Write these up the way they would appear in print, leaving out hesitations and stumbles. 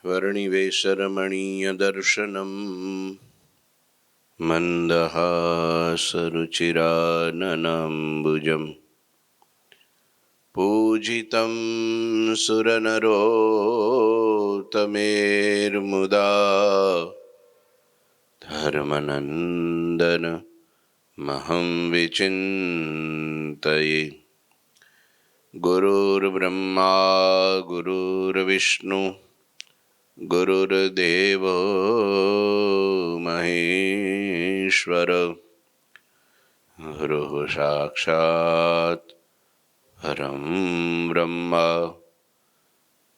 वर्णिवेशरमणीयदर्शनम् मन्दहासरुचिराननाम्बुजम् पूजितं सुरनरोत्तमेर्मुदा धर्मनन्दन महं विचिन्तये। गुरुर्ब्रह्मा गुरुर्विष्णु गुरुर्देवो महेश्वर गुरुः साक्षात् परं ब्रह्म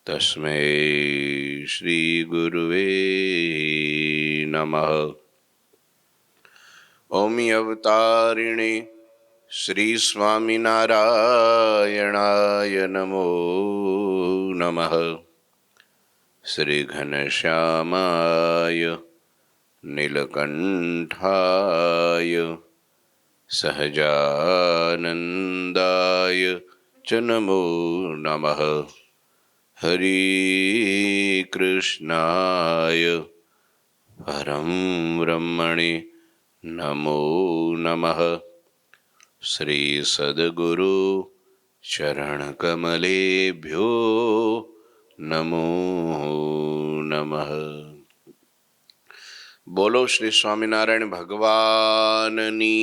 तस्मै श्री गुरुवे नमः। ओम अवतारिणे श्री स्वामिनारायणाय नमो नमः। श्री घनश्यामाय नीलकंठाय सहजानंदाय च नमो नमः। हरि कृष्णाय परम ब्रह्मणे नमो नमः। श्री सद्गुरु चरण कमलेभ्यो नमो नमः। बोलो श्री स्वामिनारायण भगवाननी,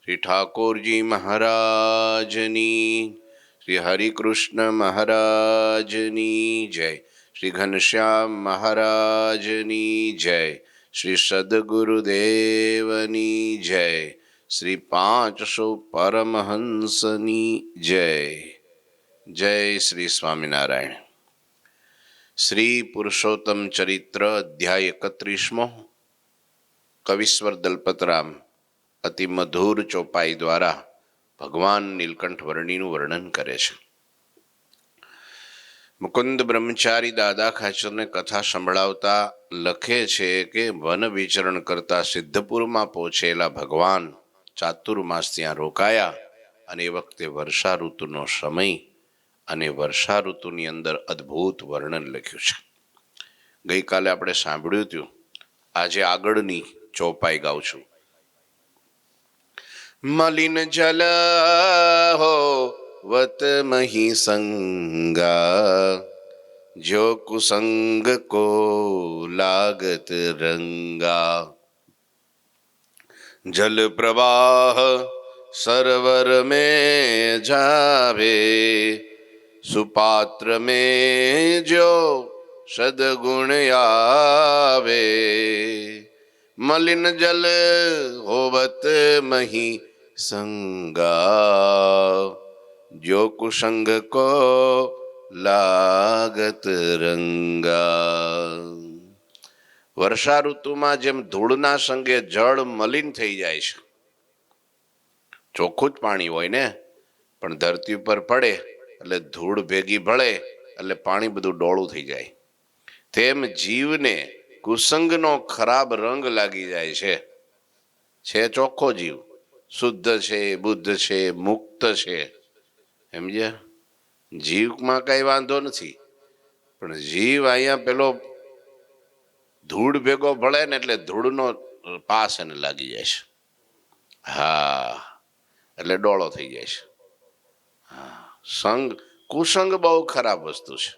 श्री ठाकुर जी महाराजनी, श्री हरिकृष्ण महाराजनी जय, श्री घनश्याम महाराजनी जय, श्री सद्गुरुदेवनी जय, श्री 500 परमहंसनी जय। जय श्री स्वामिनारायण। श्री पुरुषोत्तम चरित्र अध्याय 31 कविश्वर दलपतराम अति मधुर ચોપાઈ દ્વારા ભગવાન નીલકંઠ વર્ણીનું વર્ણન કરે છે। મુકુંદ બ્રહ્મચારી દાદા ખાચરને કથા સંભળાવતા લખે છે કે વન વિચરણ કરતા સિદ્ધપુરમાં પહોંચેલા ભગવાન ચાતુર્માસ ત્યાં રોકાયા અને એ વખતે વર્ષા ઋતુનો સમય અને વર્ષા ઋતુની અંદર અદ્ભુત વર્ણન લખ્યું છે। ગઈકાલે આપણે સાંભળ્યું હતું, આજે આગળની ચોપાઈ ગાઉં છું। મલિન જલ હો વત મહી સંગા, જો કુસંગ કો લાગત રંગા। જલ પ્રવાહ સરોવર में जावे, सुपात्र में जो सदगुण आवे। मलिन जल होवत मही संगा, जो कुसंग को लागत रंगा। વર્ષા ઋતુમાં જેમ ધૂળના સંગે જળ મલિન થઈ જાય છે, ચોખ્ખું જ પાણી હોય ને, પણ ધરતી ઉપર પડે એટલે ધૂળ ભેગી ભળે એટલે પાણી બધું ડોળું થઈ જાય, તેમ જીવને કુસંગનો ખરાબ રંગ લાગી જાય છે ચોખ્ખો જીવ, શુદ્ધ છે, બુદ્ધ છે, મુક્ત છે, સમજ્યા? જીવમાં કઈ વાંધો નથી, પણ જીવ અહીંયા પેલો ધૂળ ભેગો ભળે ને એટલે ધૂળનો પાસ એને લાગી જાય છે, હા, એટલે ડોળો થઈ જાય છે। સંગ કુસંગ બહુ ખરાબ વસ્તુ છે,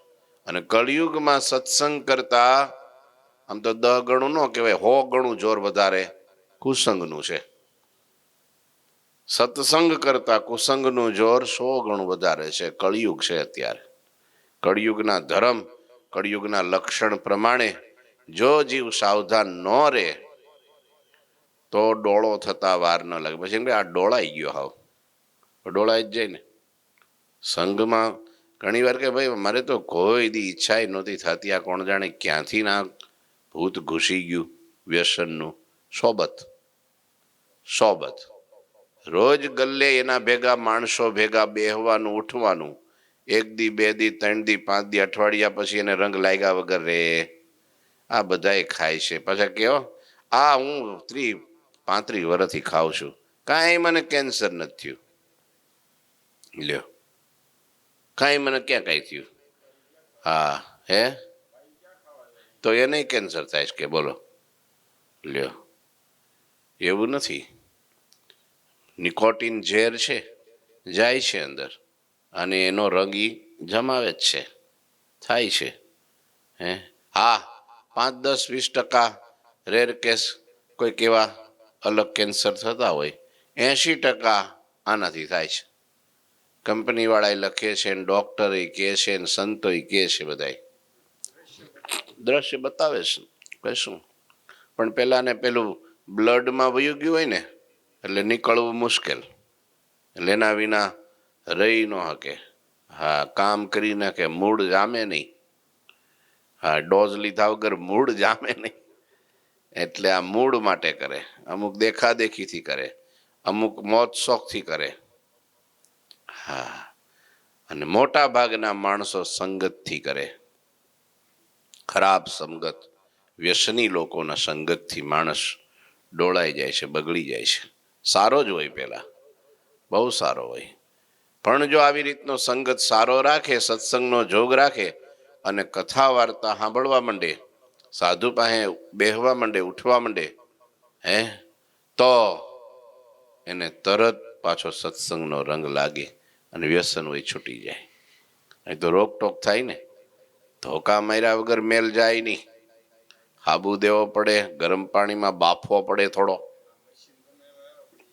અને કળિયુગમાં સત્સંગ કરતા આમ તો 10 ગણું ન કહેવાય, 100 ગણું જોર વધારે કુસંગનું છે। સત્સંગ કરતા કુસંગનું જોર 100 ગણું વધારે છે। કળિયુગ છે અત્યારે। કળિયુગના ધર્મ, કળિયુગના લક્ષણ પ્રમાણે જો જીવ સાવધાન ન રહે તો ડોળો થતા વાર ન લાગે। પછી આ ડોળાઈ ગયો, હાવ ડોળાઈ જ જાય ને। સંઘમાં ઘણી વાર કે ભાઈ મારે તો કોઈ દી ઈચ્છા નહોતી થતી, આ કોણ જાણે ક્યાંથી ના ભૂત ઘૂસી ગયું વ્યસનનું। સોબત રોજ ગલ્લે એના ભેગા માણસો ભેગા બેહવાનું ઉઠવાનું, 1 દી 2 દી 3 દી 5 દી અઠવાડિયા પછી એને રંગ લાગ્યા વગર રે, આ બધાય ખાય છે। પાછા કેવો, આ હું 30-35 વર્ષથી ખાઉં છું, કાંઈ મને કેન્સર નથી થયું, લ્યો કાંઈ મને ક્યાં કાંઈ થયું, હા હે તો એને કેન્સર થાય છે કે બોલો લ્યો. એવું નથી. નિકોટિન ઝેર છે, જાય છે અંદર અને એનો રંગ ઈ જમાવે જ છે, થાય છે. હા, 5-10-20% રેર કેસ કોઈક એવા અલગ કેન્સર થતા હોય, 80% આનાથી થાય છે. કંપનીવાળા લખે છે ને ડોક્ટરે કહે છે ને સંતોય કહે છે, બધાય દ્રશ્ય બતાવે છે કશું. પણ પેલા ને પેલું બ્લડમાં વયું ગયું હોય ને એટલે નીકળવું મુશ્કેલ, એટલે એના વિના રહી ન શકે. હા, કામ કરી નાખે, મૂળ જામે નહીં. હા, ડોઝ લીધા વગર મૂળ જામે નહીં. એટલે આ મૂળ માટે કરે, અમુક દેખાદેખીથી કરે, અમુક મોત શોખથી કરે. હા, અને મોટા ભાગના માણસો સંગતથી કરે. ખરાબ સંગત, વ્યસની લોકોના સંગતથી માણસ ડોળાઈ જાય છે, બગડી જાય છે. સારો જ હોય પેલા, બહુ સારો હોય, પણ જો આવી રીતનો સંગત સારો રાખે, સત્સંગનો જોગ રાખે અને કથા વાર્તા સાંભળવા માંડે, સાધુ પાસે બેહવા માંડે, ઉઠવા માંડે, તો એને તરત પાછો સત્સંગનો રંગ લાગે અને વ્યસન હોય છૂટી જાય. અહીં તો રોકટોક થાય ને, ધોકા માર્યા વગર મેલ જાય નહીં. હાબુ દેવો પડે, ગરમ પાણીમાં બાફવો પડે થોડો.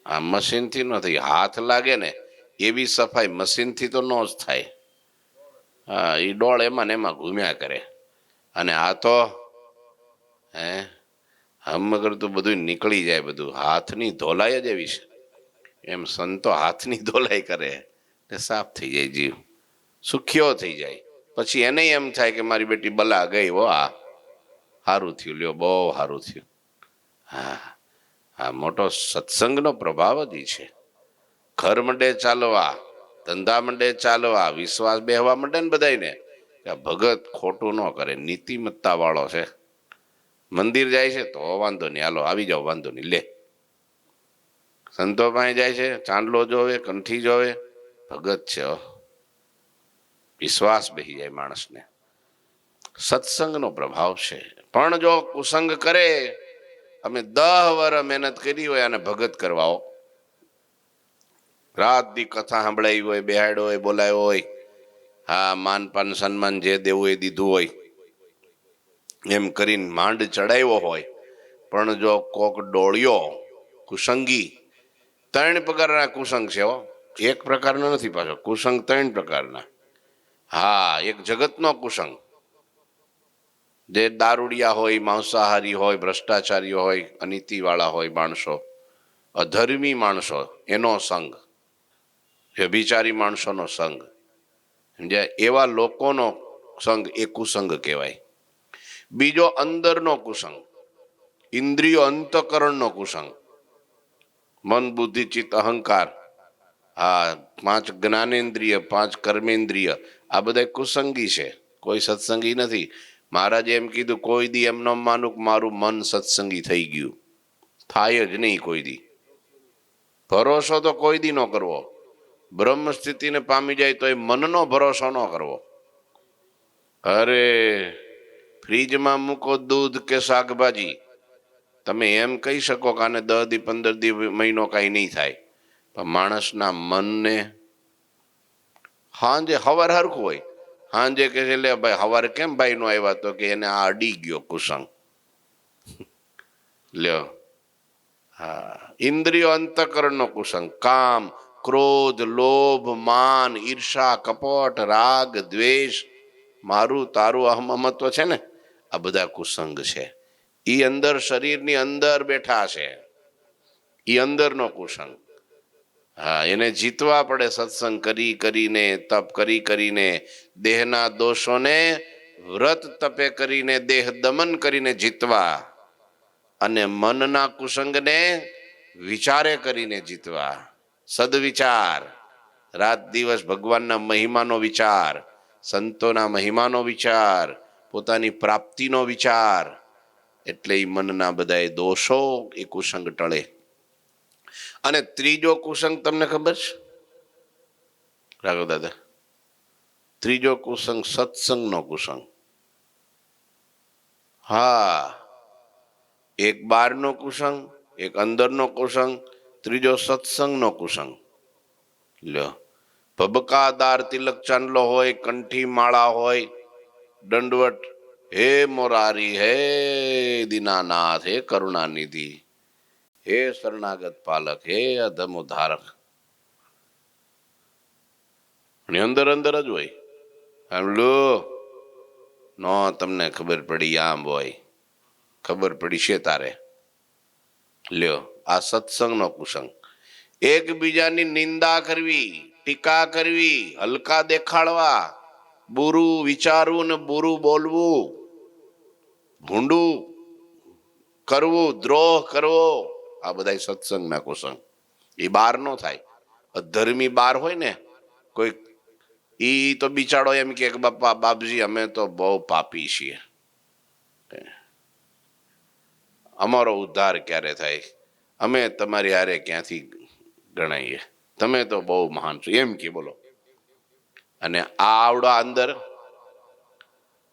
આ મશીનથી નથી, હાથ લાગે ને એવી સફાઈ મશીનથી તો ન જ થાય. હા, એ ડોળ એમાં ને એમાં ઘૂમ્યા કરે. અને આ તો હમગર તો બધું નીકળી જાય, બધું હાથની ધોલાઈ જ એવી છે. એમ સંતો હાથની ધોલાઈ કરે ને સાફ થઈ જાય જીવ, સુખ્યો થઈ જાય. પછી એને એમ થાય કે મારી બેટી બલા ગઈ, હો આ સારું થયું, લ્યો બહુ સારું થયું. હા, આ મોટો સત્સંગનો પ્રભાવ જ છે. ઘર મંડે ચાલવા, ધંધા મંડે ચાલવા, વિશ્વાસ બેહવા મંડે ને બધાને કે ભગત ખોટું ન કરે, નીતિમત્તા વાળો છે. મંદિર જાય છે તો વાંધો નહીં, હાલો આવી જાઓ, વાંધો નહીં લે. સંતો પાસે જાય છે, ચાંદલો જોવે, કંઠી જોવે, ભગત છે. વિશ્વાસ બેસી જાય માણસને. સત્સંગનો પ્રભાવ છે. પણ જો કુસંગ કરે, અમે 10 વર્ષ મહેનત કરી હોય અને ભગત કરવાઓ, રાત દી કથા સાંભળાવી હોય, બેહાડ્યો હોય, બોલાયો હોય, હા, માનપાન સન્માન જે દેવું એ દીધું હોય, એમ કરીને માંડ ચડાવ્યો હોય, પણ જો કોક ડોળ્યો કુસંગી, 3 પ્રકારના કુસંગ છે. એક પ્રકારનો નથી પાછો કુસંગ, 3 પ્રકારના. હા, એક જગતનો કુસંગ, જે દારૂડિયા હોય, માંસાહારી હોય, ભ્રષ્ટાચારીઓ હોય, અનીતિવાળા હોય માણસો, અધર્મી માણસો, એનો સંગ, વ્યભિચારી માણસોનો સંગ, જે એવા લોકોનો સંગ એ કુસંગ કહેવાય. બીજો અંદરનો કુસંગ, ઇન્દ્રિયો અંતકરણનો કુસંગ, મન, બુદ્ધિ, ચિત્ત, અહંકાર. હા, 5 જ્ઞાનેન્દ્રિય, 5 કર્મેન્દ્રિય, આ બધા કુસંગી છે, કોઈ સત્સંગી નથી. મહારાજે એમ કીધું, કોઈ દી એમ ન માનું કે મારું મન સત્સંગી થઈ ગયું, થાય જ નહીં કોઈ દી. ભરોસો તો કોઈ દી ન કરવો. બ્રહ્મ સ્થિતિને પામી જાય તો એ મનનો ભરોસો ન કરવો. અરે, ફ્રીજમાં મૂકો દૂધ કે શાકભાજી, તમે એમ કહી શકો કે આને 10 દી 15 દી મહિનો કાંઈ નહીં થાય, પણ માણસના મનને હાંજે હવાર હરખું હોય, હાંજે કે છે લે ભાઈ હવારે કેમ ભાઈ નો આવ્યા, તો કે એને આ અડી ગયો કુસંગ. લ્યો, હા, ઇન્દ્રિયો અંતકરણનો કુસંગ, કામ, ક્રોધ, લોભ, માન, ઈર્ષા, કપટ, રાગ, દ્વેષ, મારું તારું અહમમત્વ છે ને, આ બધા કુસંગ છે. ઈ અંદર શરીરની અંદર બેઠા છે, ઈ અંદરનો કુસંગ. હા, એને જીતવા પડે સત્સંગ કરી કરીને, તપ કરી કરીને, દેહના દોષોને વ્રત તપે કરીને, દેહ દમન કરીને જીતવા, અને મનના કુસંગને વિચારે કરીને જીતવા. સદવિચાર, રાત દિવસ ભગવાનના મહિમાનો વિચાર, સંતોના મહિમાનો વિચાર, પોતાની પ્રાપ્તિનો વિચાર, એટલે એ મનના બધા દોષો એ કુસંગ ટળે. અને ત્રીજો કુસંગ તમને ખબર છે રાઘવ દાદા? ત્રીજો કુસંગ સત્સંગનો કુસંગ. હા, એક બહારનો કુસંગ, એક અંદરનો કુસંગ, ત્રીજો સત્સંગનો કુસંગ. લ્યો, ભબકાદાર તિલક ચાંદલો હોય, કંઠી માળા હોય, દંડવટ, હે મોરારી, હે દીનાનાથ, હે કરુણાનિધિ, હે શરણાગત પાલક, હે અધમ ઉદ્ધારક, અને અંદર અંદર જ હોય. સાંભળો, નો તમને ખબર પડી આમ હોય, ખબર પડી છે તારે. લ્યો, આ સત્સંગનો કુસંગ. એકબીજાની નિંદા કરવી, ટીકા કરવી, હલકા દેખાડવા, બુરું વિચારવું ને બુરું બોલવું, ભૂંડું કરવું, દ્રોહ કરવો, આ બધા સત્સંગના કુસંગ. એ બહાર નો થાય. ધર્મી બહાર હોય ને કોઈ, ઈ તો બિચારો એમ કે બાપા બાપજી અમે તો બહુ પાપી છીએ, અમારો ઉદ્ધાર ક્યારે થાય, અમે તમારી હારે ક્યાંથી ગણાઈએ, તમે તો બહુ મહાન છો એમ કે બોલો. અને આ આવડા અંદર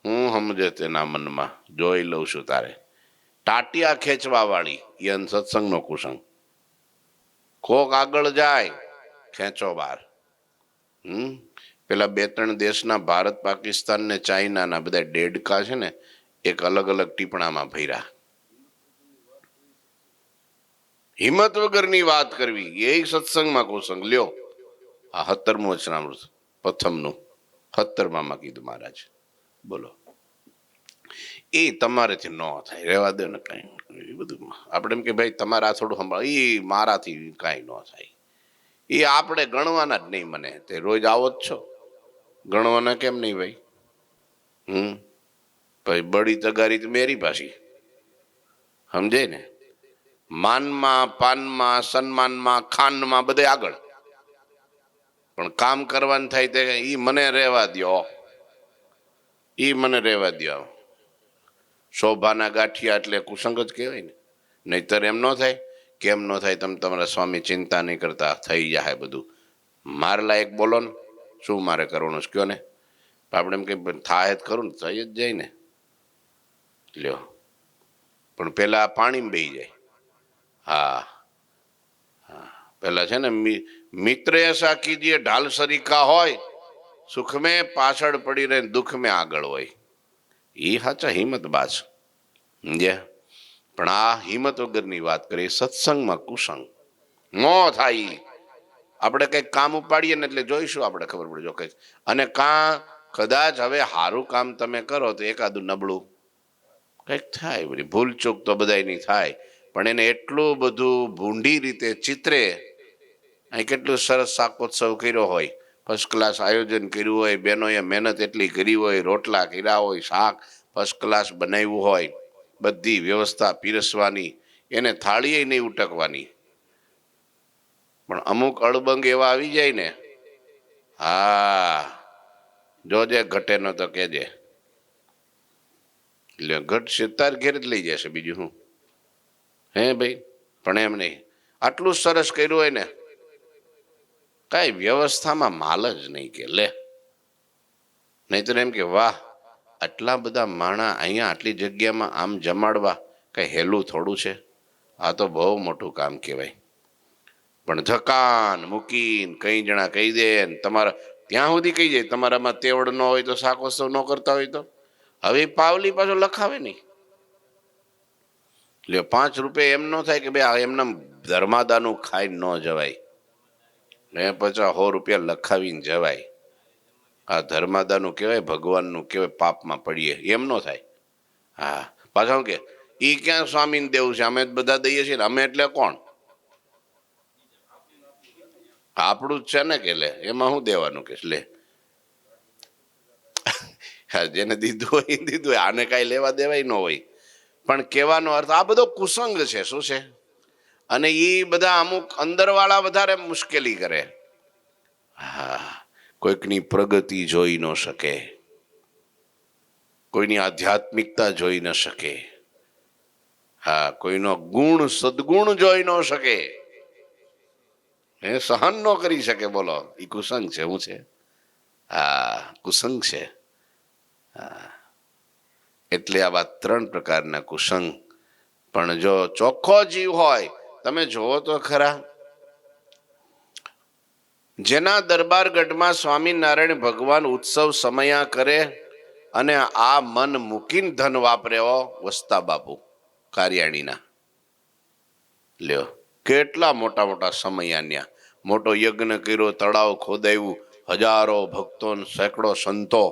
હું સમજે તેના મનમાં જોઈ લઉં છું તારે. ટાટિયા ખેંચવા વાળી એ સત્સંગનો કુસંગ. કોક આગળ જાય ખેંચો બાર. પેલા 2-3 દેશના ભારત, પાકિસ્તાન ને ચાઇનાના બધા ડેડકા છે ને, એક અલગ અલગ ટીપણામાં ભર્યા. હિંમત વગરની વાત કરવી એ સત્સંગમાં કુસંગ. લ્યો, આ 17મું વચનામૃત પ્રથમનું 17માં કીધું મહારાજ. બોલો, એ તમારેથી ન થાય, રહેવા દો ને કઈ. એ બધું આપણે એમ કે ભાઈ તમારા થોડું સંભાળ, એ મારાથી કાંઈ ન થાય. એ આપણે ગણવાના જ નહીં. મને તે રોજ આવો જ છો, ગણવાના કેમ નહીં ભાઈ? ભાઈ બળી તગારી તો મેરી પાછી, સમજાય ને? માનમાં, પાનમાં, સન્માનમાં, ખાનમાં બધે આગળ, પણ કામ કરવાનું થાય તે ઈ મને રહેવા દો, ઈ મને રહેવા દો. શોભાના ગાંઠિયા એટલે કુસંગ જ કહેવાય ને. નહીતર એમ ન થાય. કેમ ન થાય? તમે તમારા સ્વામી ચિંતા નહીં કરતા, થઈ જાય બધું. મારે લાયક બોલો ને, શું મારે કરવાનું છે કયો ને? આપણે એમ કે થાય જ ખરું ને, થઈ જ જાય ને. લ્યો, પણ પેલા પાણીમાં બેસી જાય. હા હા, પેલા છે ને મિત્ર એસા કીજીએ ઢાલ સરીકા હોય, સુખ મેં પાછળ પડી રહે, દુઃખ મેં આગળ હોય. એ સાચા હિંમત બાજ સમજ્યા. પણ આ હિંમત વગરની વાત કરીએ સત્સંગમાં કુસંગ નો થાય. આપણે કંઈક કામ ઉપાડીએ ને એટલે જોઈશું, આપણે ખબર પડે જો કઈ. અને કદાચ હવે સારું કામ તમે કરો તો એકાદું નબળું કંઈક થાય, બધી ભૂલચૂક તો બધાની થાય, પણ એને એટલું બધું ભૂંડી રીતે ચિત્રે. અહીં કેટલું સરસ શાકોત્સવ કર્યો હોય, ફર્સ્ટ ક્લાસ આયોજન કર્યું હોય, બહેનોએ મહેનત એટલી કરી હોય, રોટલા કર્યા હોય, શાક ફર્સ્ટ ક્લાસ બનાવ્યું હોય, બધી વ્યવસ્થા પીરસવાની, એને થાળીએ નહીં ઉટકવાની. પણ અમુક અળબંગ એવા આવી જાય ને, હા જોજે ઘટે ન તો કેજે. એટલે ઘટશે તાર ઘેર જ લઈ જશે, બીજું શું? હે ભાઈ, પણ એમ નહીં. આટલું સરસ કર્યું હોય ને, કઈ વ્યવસ્થામાં માલ જ નહીં કે લે. નહીં તો એમ કે વાહ, આટલા બધા માણા અહીંયા આટલી જગ્યામાં આમ જમાડવા કઈ હેલું થોડું છે? આ તો બહુ મોટું કામ કહેવાય. પણ ધકાન મૂકીને કઈ જણા કહી દે, તમારા ત્યાં સુધી કહી જાય તમારામાં તેવડ ન હોય તો શાકોત્સવ ન કરતા હોય તો. હવે પાવલી પાછો લખાવે નહીં. એટલે 5 રૂપિયા એમ ન થાય કે ભાઈ એમને ધર્માદાનું ખાઈ ન જવાય. ને પછી 100 રૂપિયા લખાવીને જવાય. આ ધર્માદાનું કહેવાય, ભગવાનનું કહેવાય, પાપમાં પડીએ એમ ન થાય. હા, પાછા કે ઈ ક્યાં સ્વામીને દેવું છે, અમે બધા દઈએ છીએ ને, અમે એટલે કોણ? આપણું જ છે ને કે લે, એમાં શું દેવાનું કે લે. જેને દીધું હોય દીધું હોય, આને કાંઈ લેવા દેવાય ન હોય. પણ કહેવાનો અર્થ આ બધો કુસંગ છે. શું છે? અને એ બધા અમુક અંદરવાળા વધારે મુશ્કેલી કરે. હા, કોઈકની પ્રગતિ જોઈ ન શકે, કોઈની આધ્યાત્મિકતા જોઈ ન શકે, હા, કોઈનો ગુણ સદગુણ જોઈ ન શકે, એ સહન ન કરી શકે. બોલો, એ કુસંગ છે. શું છે? હા, કુસંગ છે. હા, એટલે આવા 3 પ્રકારના કુસંગ. પણ જો ચોખ્ખો જીવ હોય, તમે જોવો તો ખરા, જેના દરબારગઢમાં સ્વામિનારાયણ ભગવાન ઉત્સવ સમયા કરે અને આ મન મૂકીને ધન વાપર્યો વસ્તા બાપુ કારિયાણીના. લ્યો, કેટલા મોટા મોટા સમયાન્યા, મોટો યજ્ઞ કર્યો, તળાવ ખોદાવ્યું, હજારો ભક્તો, સેંકડો સંતો,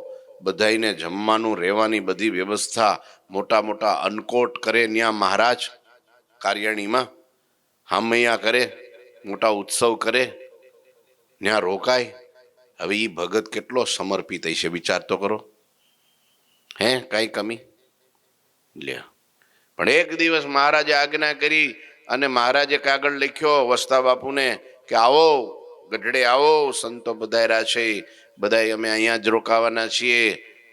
બધાઈને જમવાનું રહેવાની બધી વ્યવસ્થા, મોટા મોટા અન્નકોટ કરે ત્યાં મહારાજ કારિયાણીમાં, હામૈયા કરે, મોટા ઉત્સવ કરે, ત્યાં રોકાય. હવે એ ભગત કેટલો સમર્પિત હશે, વિચાર તો કરો. હે, કઈ કમી? લે, પણ એક દિવસ મહારાજે આજ્ઞા કરી અને મહારાજે કાગળ લખ્યો વસ્તા બાપુને કે આવો ગઢડે આવો, સંતો બધાયરા છે, બધા અમે અહીંયા જ રોકાવાના છીએ,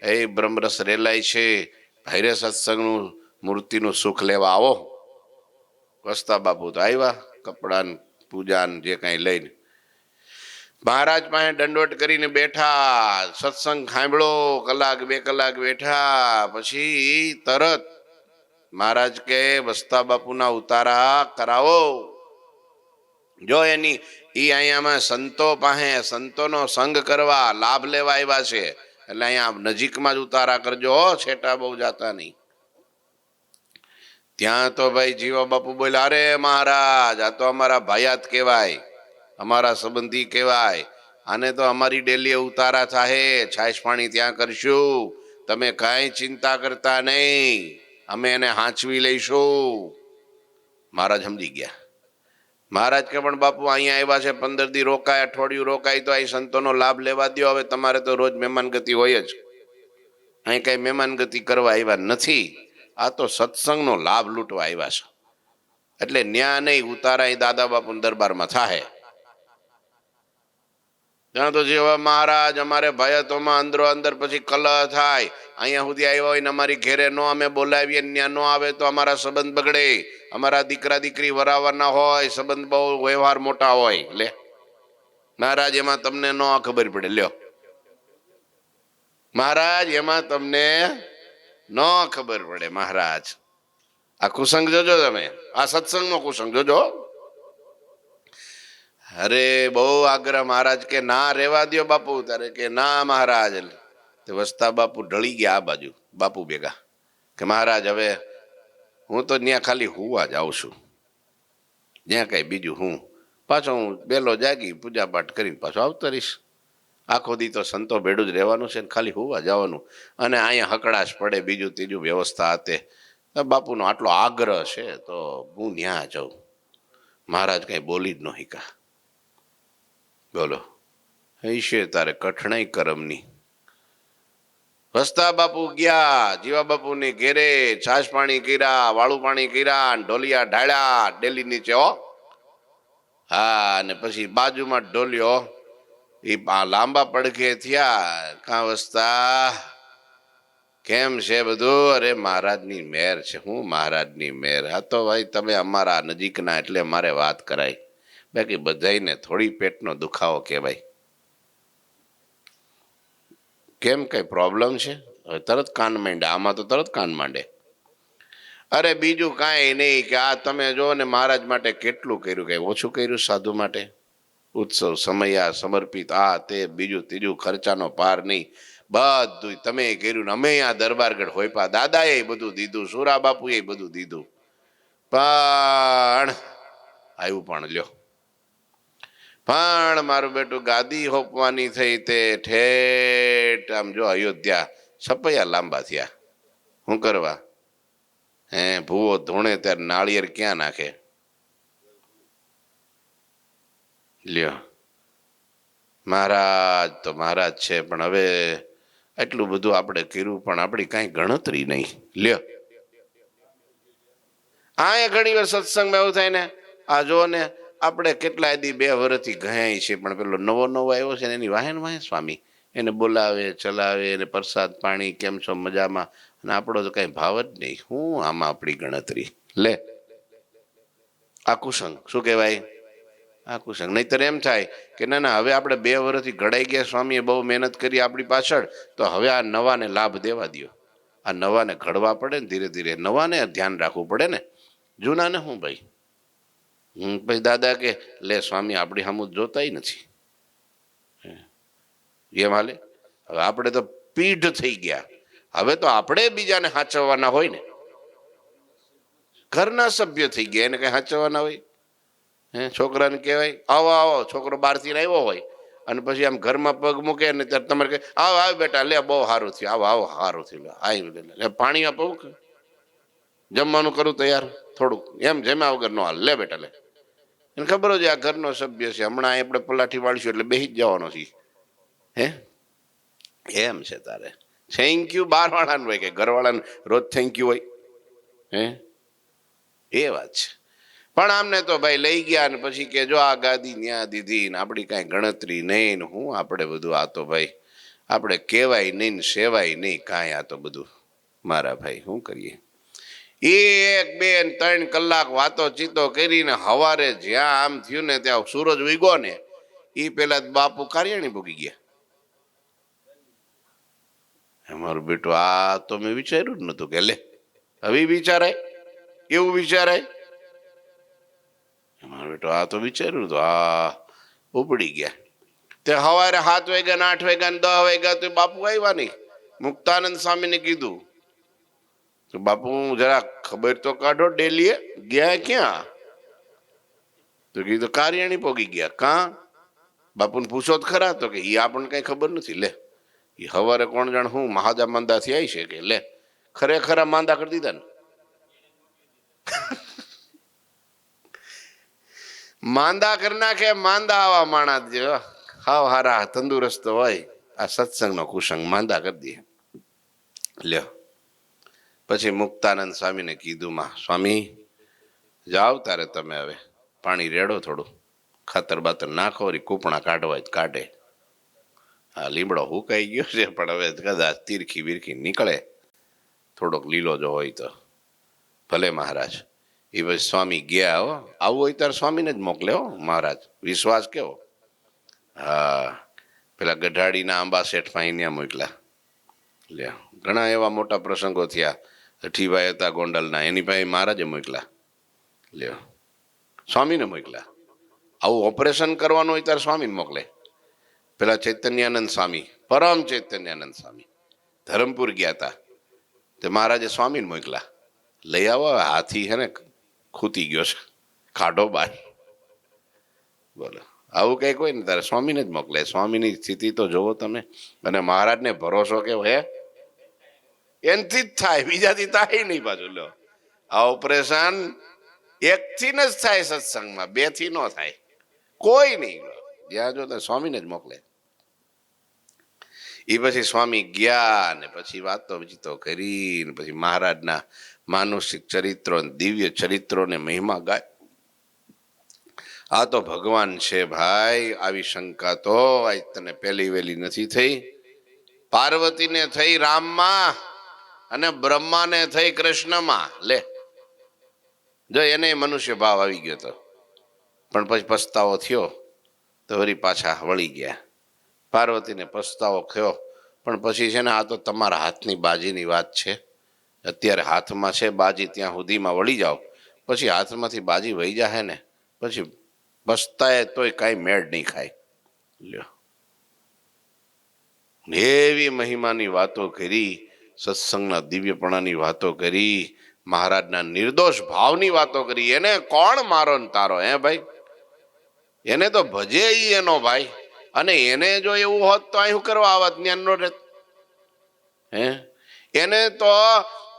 એ બ્રહ્મરસ રેલાય છે, ભાઈરે સત્સંગનું મૂર્તિનું સુખ લેવા આવો. વસ્તા બાપુ તો આવ્યા, કપડાં પૂજા જે કાંઈ લઈને મહારાજ પાસે દંડવટ કરીને બેઠા, સત્સંગ સાંભળો, કલાક 2 કલાક બેઠા, પછી તરત મહારાજ કે વસ્તા બાપુના ઉતારા કરાવો. જો એની ઈ અહીંયામાં સંતો પાસે સંતોનો સંગ કરવા લાભ લેવા આવ્યા છે, એટલે અહીંયા નજીકમાં જ ઉતારા કરજો, છેટા બહુ જાતા નહીં. ત્યાં તો ભાઈ જીવા બાપુ બોલ્યા, અરે મહારાજ, આ તો અમારા ભાયાત કહેવાય, અમારા સંબંધી કહેવાય, આને તો અમારી ડેલી ઉતારા થાય, છાશ પાણી ત્યાં કરશું, તમે કાંઈ ચિંતા કરતા નહીં, અમે એને હાંચવી લઈશું. મહારાજ સમજી ગયા. મહારાજ કે પણ બાપુ અહીંયા આવ્યા છે, 15 દી રોકાય, અઠવાડિયું રોકાય, તો અહીં સંતોનો લાભ લેવા દો. હવે તમારે તો રોજ મહેમાનગતિ હોય જ, અહીં કઈ મહેમાનગતિ કરવા આવ્યા નથી, આ તો સત્સંગનો લાભ લૂંટવા આવ્યા છે, એટલે ન્યા નહીં ઉતારા અહીં દાદા બાપુ દરબારમાં થાય. ત્યાં તો જેવા મહારાજ અમારે ભયતોમાં અંદરો અંદર પછી કલહ થાય, અહીંયા સુધી આવ્યા હોય ને અમારી ઘેરે નો અમે બોલાવીએ, ત્યાં નો આવે તો અમારા સંબંધ બગડે, અમારા દીકરા દીકરી વરાવવાના હોય, સંબંધ બહુ વ્યવહાર મોટા હોય. લે મહારાજ, એમાં તમને નો ખબર પડે. લ્યો મહારાજ, એમાં તમને નો ખબર પડે. મહારાજ, આ કુસંગ જોજો તમે, આ સત્સંગનો કુસંગ જોજો. અરે બહુ આગ્રહ. મહારાજ કે ના રેવા દો બાપુ, તારે કે ના મહારાજ. તે વસ્તા બાપુ ઢળી ગયા આ બાજુ બાપુ ભેગા, કે મહારાજ હવે હું તો ત્યાં ખાલી હુવા જ આવું છું, જ્યાં કઈ બીજું હું પાછો હું બેલો જાગી પૂજા પાઠ કરીને પાછો આવતો રહીશ. આખો દી તો સંતો ભેડું જ રહેવાનું છે ને ખાલી હુવા જવાનું, અને અહીંયા હકડાશ પડે બીજું ત્રીજું વ્યવસ્થા હતી. બાપુનો આટલો આગ્રહ છે તો હું ત્યાં જાઉં. મહારાજ કઈ બોલી જ ન હિકા. બોલો, હૈશે તારે કઠણાઈ કરમની. વસ્તા બાપુ ગયા જીવા બાપુની ઘેરે, છાશ પાણી કર્યા, વાળું પાણી કર્યા, ઢોલિયા ઢાળ્યા ડેલી નીચે. હો હા, અને પછી બાજુમાં ઢોલ્યો એ લાંબા પડખે થયા. કાં વસ્તા, કેમ છે બધું? અરે મહારાજની મેર છે. હું મહારાજની મેર? હા તો ભાઈ તમે અમારા નજીકના એટલે મારે વાત કરાય, બાકી બધાને થોડી પેટનો દુખાવો કહેવાય. કેમ, કઈ પ્રોબ્લેમ છે? તરત કાન માંડે, આમાં તો તરત કાન માંડે. અરે બીજું કાંઈ નહીં, કે આ તમે જો ને મહારાજ માટે કેટલું કર્યું, કઈ ઓછું કર્યું સાધુ માટે? ઉત્સવ સમયા સમર્પિત, આ તે બીજું ત્રીજું, ખર્ચાનો પાર નહીં, બધું તમે કર્યું ને અમે આ દરબારગઢ હોયપા. દાદાએ બધું દીધું, સુરા બાપુએ બધું દીધું, પણ આવ્યું પણ લ્યો. પણ મારું બેટું ગાદી હોપવાની થઈ તે ઠેઠ આમ જો અયોધ્યા છપૈયા લાંબા થયા. શું કરવા? હે, ભૂવો ધોણે ત્યારે નાળિયેર ક્યાં નાખે? લ્યો, મહારાજ તો મહારાજ છે, પણ હવે એટલું બધું આપણે કર્યું પણ આપણી કાંઈ ગણતરી નહીં. લ્યો, આ ઘણી વાર સત્સંગમાં એવું થાય ને, આ જો ને આપણે કેટલા દી 2 વર્ષથી ગયા છે, પણ પેલો નવો આવ્યો છે ને એની વાહન વાહે સ્વામી એને બોલાવે ચલાવે, એને પ્રસાદ પાણી, કેમ છો મજામાં, અને આપણો તો કઈ ભાવ જ નહીં. હું આમાં આપણી ગણતરી? લે, આ કુસંગ શું કહેવાય? આ કુસંગ. નહીતર એમ થાય કે ના ના, હવે આપણે 2 વર્ષથી ઘડાઈ ગયા, સ્વામીએ બહુ મહેનત કરી આપણી પાછળ, તો હવે આ નવાને લાભ દેવા દો. આ નવાને ઘડવા પડે ને ધીરે ધીરે, નવાને ધ્યાન રાખવું પડે ને, જૂનાને શું ભાઈ. પછી દાદા કે લે સ્વામી આપણી સામું જોતાય નથી એમ હાલે. હવે આપણે તો પીઢ થઈ ગયા, હવે તો આપણે બીજાને સાચવવાના હોય ને, ઘરના સભ્ય થઈ ગયા, એને કઈ સાચવવાના હોય. છોકરાને કહેવાય આવો આવો, છોકરો બહારથી આવ્યો હોય અને પછી આમ ઘરમાં પગ મૂકે ને ત્યારે તમારે કહે આવો આવ બેટા લે બહુ સારું થયું, આવો આવો સારું થયું, આવી પાણી આપવું કે જમવાનું કરું તૈયાર થોડુંક, એમ જમ્યા વગર નો હાલ, લે બેટા લે. એને ખબર હોય આ ઘરનો સભ્ય છે, હમણાં આપણે પલાઠી વાળીશું એટલે બેસી જ જવાનો છે. હે એમ છે તારે થેન્ક યુ બાર વાળાનું હોય કે ઘરવાળાને રોજ થેન્ક યુ હોય? હે એ વાત છે. પણ આમને તો ભાઈ લઈ ગયા ને પછી કે જો આ ગાદી ન્યા દીધી ને આપણી કાંઈ ગણતરી નહીં ને હું આપણે બધું, આ તો ભાઈ આપણે કહેવાય નહીં ને સેવાય નહીં કાંઈ, આ તો બધું મારા ભાઈ શું કરીએ. 1, 2, 3 કલાક વાતો ચીતો કરીને હવારે જ્યાં આમ થયું ને ત્યાં સૂરજ ઉગ્યો ને એ પેલા બાપુ કારિયાણી ભૂગી ગયા. અમારું બેટું આ તો મેં વિચાર્યું જ નતું કે લે હવે વિચારાય, એવું વિચારાય. અમારું બેટું આ તો વિચાર્યું હતું, આ ઉપડી ગયા. તે સવારે 7 વાગ્યા 8 વાગ્યા 10 વાગ્યા તો બાપુ આવ્યા નહીં. મુક્તાનંદ સ્વામીને કીધું તો બાપુ જરા ખબર તો કાઢો, ડેલીએ ગયા ક્યાં? તો કીધું કારિયાણી પોગી ગયા. કાં? બાપુને પૂછો તો ખરા. તો કે એ આપણને કઈ ખબર નથી. લે એ સવારે કોણ જાણ હું મહાજા માંદા થી આવી છે કે લે ખરેખર માંદા કરી દીધા ને. માંદા કરી નાખે, માંદા આવા માણસ જે હાવ હારા તંદુરસ્ત હોય આ સત્સંગનો કુસંગ માંદા કરી દે. લ્યો પછી મુક્તાનંદ સ્વામીને કીધું માં સ્વામી જાઓ તારે તમે હવે પાણી રેડો, થોડું ખાતર બાતર નાખો, કૂપણા કાઢવા જ કાઢે. હા લીમડો હુકાઈ ગયો છે પણ હવે કદાચ તીરખી બીરખી નીકળે, થોડોક લીલો જો હોય તો ભલે મહારાજ. એ પછી સ્વામી ગયા. હો આવું હોય ત્યારે સ્વામીને જ મોકલે હો મહારાજ, વિશ્વાસ કેવો. હા પેલા ગઢાડીના આંબા શેઠમાં અહીંયા મોકલા. લે ઘણા એવા મોટા પ્રસંગો થયા. અઠીભાઈ હતા ગોંડલના, એની પાસે મહારાજે મોકલા. લ્યો સ્વામીને મોકલા. આવું ઓપરેશન કરવાનું હોય ત્યારે સ્વામીને મોકલે. પેલા ચૈતન્યાનંદ સ્વામી, પરમ ચૈતન્યાનંદ સ્વામી ધરમપુર ગયા હતા, તે મહારાજે સ્વામીને મોકલા. લઈ આવો હાથી હે ને ખૂતી ગયો છે, કાઢો બહાર. બોલો આવું કંઈક હોય ને તારે સ્વામીને જ મોકલે. સ્વામીની સ્થિતિ તો જોવો તમે. અને મહારાજને ભરોસો કેવો હે, એનથી જ થાય, બીજાથી થાય નહીં પાછું. લો આ ઓપરેશન એકથી જ થાય સત્સંગમાં, 2 થી ન થાય કોઈ નહીં. જ્યાં જો સ્વામીને જ મોકલે. એ પછી સ્વામી ગયા ને પછી વાતો વિચીતો કરી ને પછી મહારાજના માનુષિક ચરિત્રો દિવ્ય ચરિત્રોને મહિમા ગાય. આ તો ભગવાન છે ભાઈ, આવી શંકા તો આજ તને પહેલી વહેલી નથી થઈ. પાર્વતીને થઈ રામમાં અને બ્રહ્માને થઈ કૃષ્ણમાં. લે જો એને મનુષ્ય ભાવ આવી ગયો તો, પણ પછી પસ્તાવો થયો તો વળી પાછા વળી ગયા. પાર્વતીને પસ્તાવો થયો પણ પછી છે ને આ તો તમારા હાથની બાજીની વાત છે. અત્યારે હાથમાં છે બાજી, ત્યાં સુધીમાં વળી જાઓ, પછી હાથમાંથી બાજી વહી જાય ને પછી પસ્તાય તોય કાંઈ મેળ નહીં ખાય. લ્યો એવી મહિમાની વાતો કરી, સત્સંગના દિવ્યપણાની વાતો કરી, મહારાજના નિર્દોષ ભાવની વાતો કરી. એને કોણ મારો ને તારો હે ભાઈ? એને તો ભજે ઈ એનો ભાઈ. અને એને જો એવું હોત તો અહીં કરવા આવત, જ્ઞાન નો રહેત. હે એને તો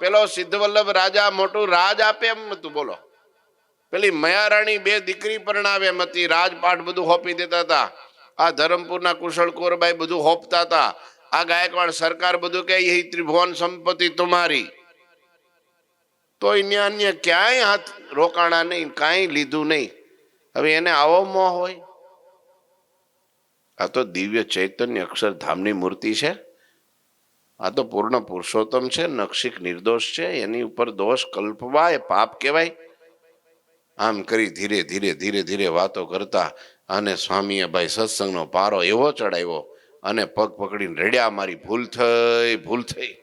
પેલો સિદ્ધવલ્લભ રાજા મોટું રાજ આપે એમ નતું. બોલો પેલી મયારાણી 2 દીકરી પરણાવે એમ હતી, રાજપાઠ બધું હોપી દેતા હતા. આ ધરમપુરના કુશળ કોરબાઈ બધું હોપતા હતા. આ ગાયકવાડ સરકાર બધું કે યહી ત્રિભુવન સંપત્તિ તમારી. તો અન્ય ક્યાંય હાથ રોકાણા નહીં, કાંઈ લીધું નહીં. હવે એને આવો મોહ હોય? આ તો દિવ્ય ચૈતન્ય અક્ષરધામની મૂર્તિ છે. આ તો પૂર્ણ પુરુષોત્તમ છે, નક્ષિક નિર્દોષ છે. એની ઉપર દોષ કલ્પવા એ પાપ કહેવાય. આમ કરી ધીરે ધીરે ધીરે ધીરે વાતો કરતા અને સ્વામીએ ભાઈ સત્સંગનો પારો એવો ચડાવ્યો અને પગ પકડીને રેડ્યા, મારી ભૂલ થઈ, ભૂલ થઈ.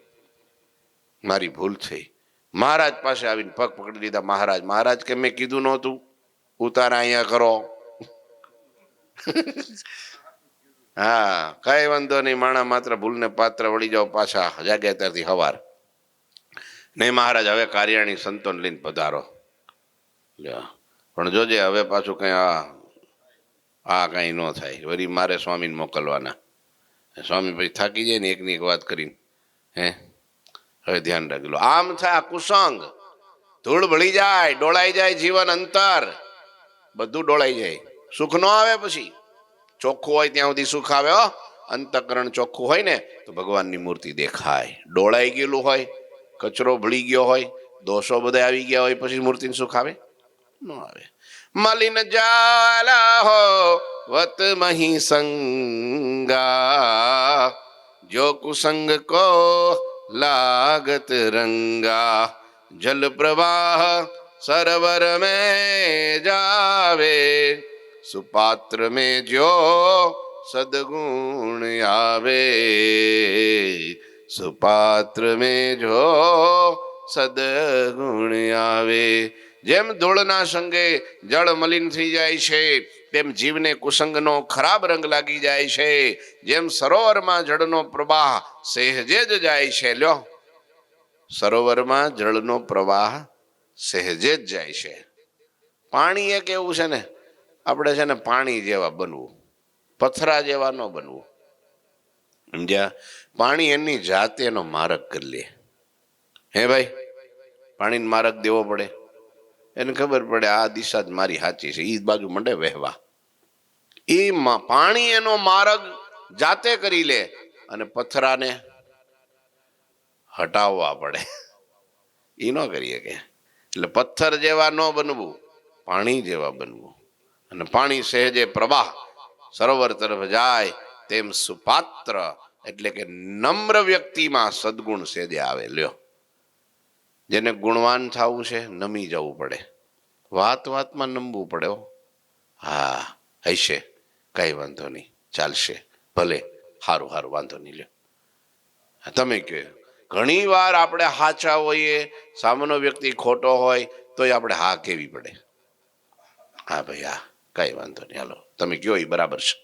મારી ભૂલ થઈ. મહારાજ પાસે આવીને પગ પકડી લીધા. મહારાજ, મહારાજ કે મેં કીધું નહોતું ઉતારા અહીંયા કરો. હા, કઈ વાંધો નહીં, માણા માત્ર ભૂલને પાત્ર વળી જાઓ પાછા જાગ્યા ત્યારથી હવાર. નહીં મહારાજ, હવે કાર્યાણી સંતોન લઈને પધારો. પણ જોજે હવે પાછું કઈ આ કઈ ન થાય. વળી મારે સ્વામીને મોકલવાના. સ્વામી પછી થાકી જાય ને એકની એક વાત કરીને. હવે ધ્યાન રાખી લો. આમ થાય કુસંગ, ધૂળ ભળી જાય, ડોળાઈ જાય જીવન અંતર, બધું ડોળાઈ જાય. સુખ ન આવે. પછી ચોખ્ખું હોય ત્યાં સુધી સુખ આવે. અંતકરણ ચોખ્ખું હોય ને તો ભગવાનની મૂર્તિ દેખાય. ડોળાઈ ગયેલું હોય, કચરો ભળી ગયો હોય, દોષો બધા આવી ગયા હોય, પછી મૂર્તિને સુખ આવે ન આવે. મલિન જાલા હો વત મહી સંગા, જો કુસંગ કો लागत रंगा, जल प्रवाह सरोवर में जावे, सुपात्र में जो सदगुण आवे, सुपात्र में जो સદગુણ આવે. જેમ ધૂળના સંગે જળ મલિન થઈ જાય છે તેમ જીવને કુસંગનો ખરાબ રંગ લાગી જાય છે. જેમ સરોવરમાં જળનો પ્રવાહ સહેજે જ જાય છે. લ્યો, સરોવરમાં જળનો પ્રવાહ સહેજે જ જાય છે. પાણી એક એવું છે ને, આપણે છે ને પાણી જેવા બનવું, પથરા જેવા ન બનવું. સમજ્યા? પાણી એની જાતે એનો માર્ગ કરી લે. હે ભાઈ, પાણીને માર્ગ દેવો પડે. એને ખબર પડે આ દિશા જ મારી સાચી છે, એ બાજુ મંડે વહેવા. એ પાણી એનો માર્ગ જાતે કરી લે અને પથરાને હટાવવા પડે. એ ન કરી શકે. એટલે પથ્થર જેવા ન બનવું, પાણી જેવા બનવું. અને પાણી સહેજે પ્રવાહ સરોવર તરફ જાય તેમ સુપાત્ર એટલે કે નમ્ર વ્યક્તિમાં સદગુણ સહેજે આવે. લ્યો, જેને ગુણવાન થવું છે નમી જવું પડે, વાત વાતમાં નમવું પડે. હા, હશે, કઈ વાંધો નહીં, ચાલશે, ભલે, સારું સારું, વાંધો નહીં. લ્યો, તમે કહો. ઘણી વાર આપણે સાચા હોઈએ, સામેનો વ્યક્તિ ખોટો હોય તો આપણે હા કેવી પડે. હા ભાઈ, હા, કઈ વાંધો નહીં, હાલો તમે કયો એ બરાબર છે.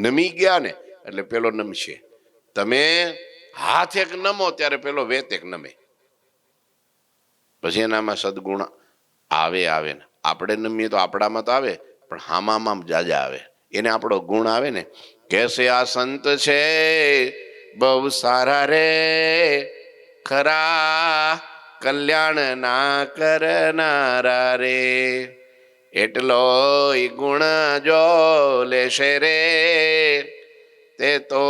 નમી ગયા ને એટલે પેલો નમશે. તમે હાથ એક નમો ત્યારે પેલો વેત એક નમે. પછી એનામાં સદગુણ આવે ને. આપણે નમીએ તો આપણામાં તો આવે, પણ હામામાં જાજા આવે. એને આપણો ગુણ આવે ને. કેસે આ સંત છે બહુ સારા રે, ખરા કલ્યાણ ના કરનારા રે, એટલો ગુણ જો લેશે રે, તે તો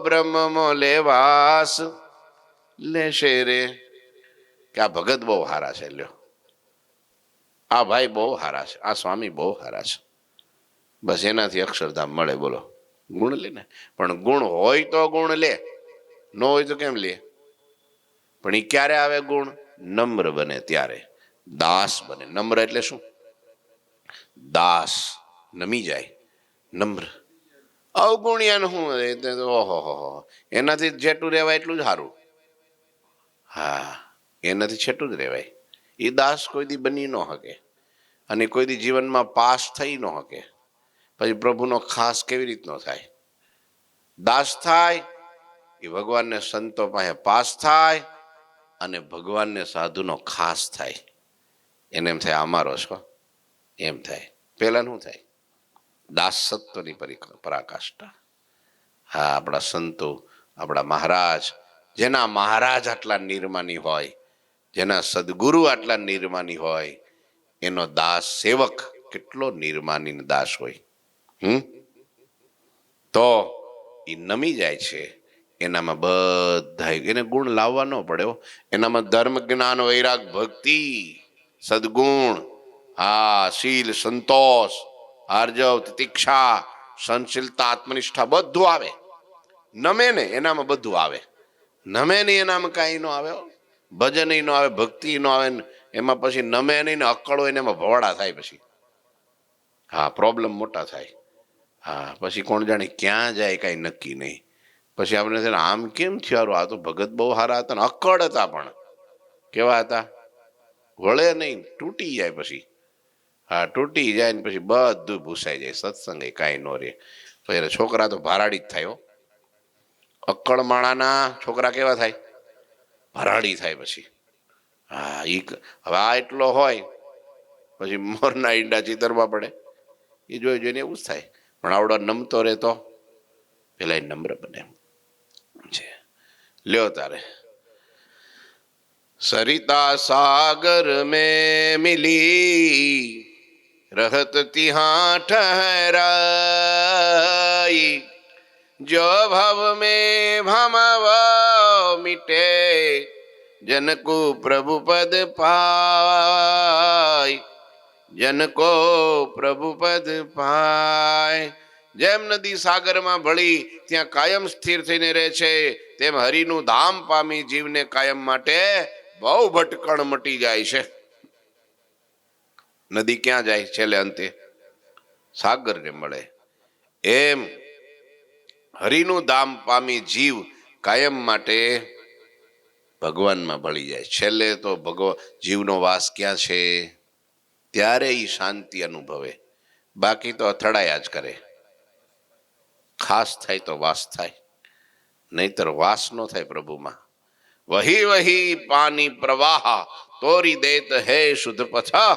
બ્રહ્મમો લેવાસ લેશે રે. કે આ ભગત બહુ સારા છે. લ્યો, આ ભાઈ બહુ સારા છે, આ સ્વામી બહુ સારા છે. બસ એનાથી અક્ષરધામ મળે. બોલો, ગુણ લે ને. પણ ગુણ હોય તો ગુણ લે, ન હોય તો કેમ લે? પણ એ ક્યારે આવે ગુણ? નમ્ર બને ત્યારે, દાસ બને. નમ્ર એટલે શું? દાસ, નમી જાય, નમ્ર. અવગુણ્યાનું શું? ઓહો, એનાથી જેટલું રહેવાય એટલું જ સારું. હા, એનાથી છેટું જ રહેવાય. એ દાસ કોઈ દી બની ન શકે અને કોઈ દી જીવનમાં પાસ થઈ ન શકે. પછી પ્રભુનો ખાસ કેવી રીતનો થાય? દાસ થાય એ ભગવાનને સંતો પાસે પાસ થાય અને ભગવાનને સાધુનો ખાસ થાય. એને એમ થાય અમારો છો, એમ થાય. પેલા શું થાય? દાસત્વની પરાકાષ્ઠા. હા, આપણા સંતો, આપણા મહારાજ, જેના મહારાજ આટલા નિર્માની હોય, જેના સદગુરુ આટલા નિર્માની હોય, એનો દાસ સેવક કેટલો નિર્માની દાસ હોય. તો એ નમી જાય છે. એનામાં બધા એને ગુણ લાવવા ન પડે. એનામાં ધર્મ, જ્ઞાન, વૈરાગ, ભક્તિ, સદગુણ, હા, શીલ, સંતોષ, આર્જવ, તિતિક્ષા, સહનશીલતા, આત્મનિષ્ઠા બધું આવે. નમે ને એનામાં બધું આવે. નમે નહીં એનામાં કાંઈ ન આવે. ભજન ન આવે, ભક્તિ ન આવે. એમાં પછી નમે નહીં ને અક્કળ હોય ને એમાં ભવાડા થાય. પછી હા, પ્રોબ્લેમ મોટા થાય. હા, પછી કોણ જાણે ક્યાં જાય કાંઈ નક્કી નહીં. પછી આપણે છે ને આમ કેમ થયું, આ તો ભગત બહુ સારા હતા ને અક્કડ હતા, પણ કેવા હતા, વળે નહીં, તૂટી જાય પછી. હા, તૂટી જાય ને પછી બધું ભૂસાઈ જાય, સત્સંગ કાંઈ ન રહે. પછી છોકરા તો ભારાડી જ થાય હો. અક્કડ માણાના છોકરા કેવા થાય, ભરાડી થાય પછી. હા, હવે આ એટલો હોય પછી મોરના ઈંડા ચિતરવા પડે, એ જોઈ જોઈને એવું જ થાય. પણ આવડો નમતો રહે તો પેલા નમ્ર બને છે. લ્યો તારે, सरिता सागर में मिली, रहत तिहाँ ठहराई, जो भव में भमव मिटे, जन को प्रभु पद पाय, जन को प्रभु पद पाय. જેમ નદી સાગરમાં ભળી ત્યાં કાયમ સ્થિર થઈને રહે છે, તેમ હરિનું ધામ પામી જીવને કાયમ માટે બહુ ભટકણ મટી જાય છે. નદી ક્યાં જાય છેલ્લે અંતે, સાગરને મળે. એમ હરિનું ધામ પામી જીવ કાયમ માટે ભગવાનમાં ભળી જાય. છેલ્લે તો જીવનો વાસ ક્યાં છે, ત્યારે એ શાંતિ અનુભવે, બાકી તો અથડાયા જ કરે. ખાસ થાય તો વાસ થાય, નહીતર વાસ નો થાય પ્રભુમાં. વહી વહી પાની પ્રવાહ તોરી દેત હે શુદ્ધ પથા,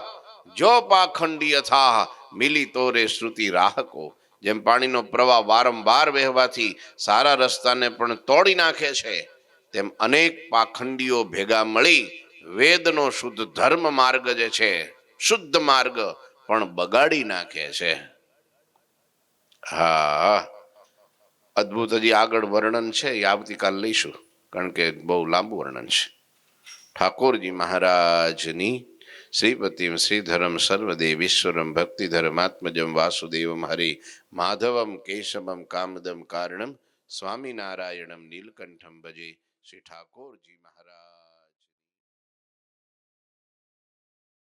જો પાખંડી અથાહ મિલી તોરે શ્રુતિ રાહકો. જેમ પાણીનો પ્રવાહ વારંવાર વહેવાથી સારા રસ્તાને પણ તોડી નાખે છે, તેમ અનેક પાખંડીઓ ભેગા મળી વેદનો શુદ્ધ ધર્મ માર્ગ જે છે, શુદ્ધ માર્ગ પણ બગાડી નાખે છે. હા, અદભુત હજી આગળ વર્ણન છે, એ આવતીકાલ લઈશું, કારણ કે બહુ લાંબુ વર્ણન છે. ઠાકોરજી મહારાજની શ્રીપતિમ શ્રીધરમ સર્વદેવીશ્વરમ ભક્તિધર્માત્મજમ વાસુદેવમ હરિ માધવમ કેશવમ કામદમ કારણમ સ્વામિનારાયણમ નીલકંઠમ ભજે. શ્રી ઠાકોરજી મહારાજ.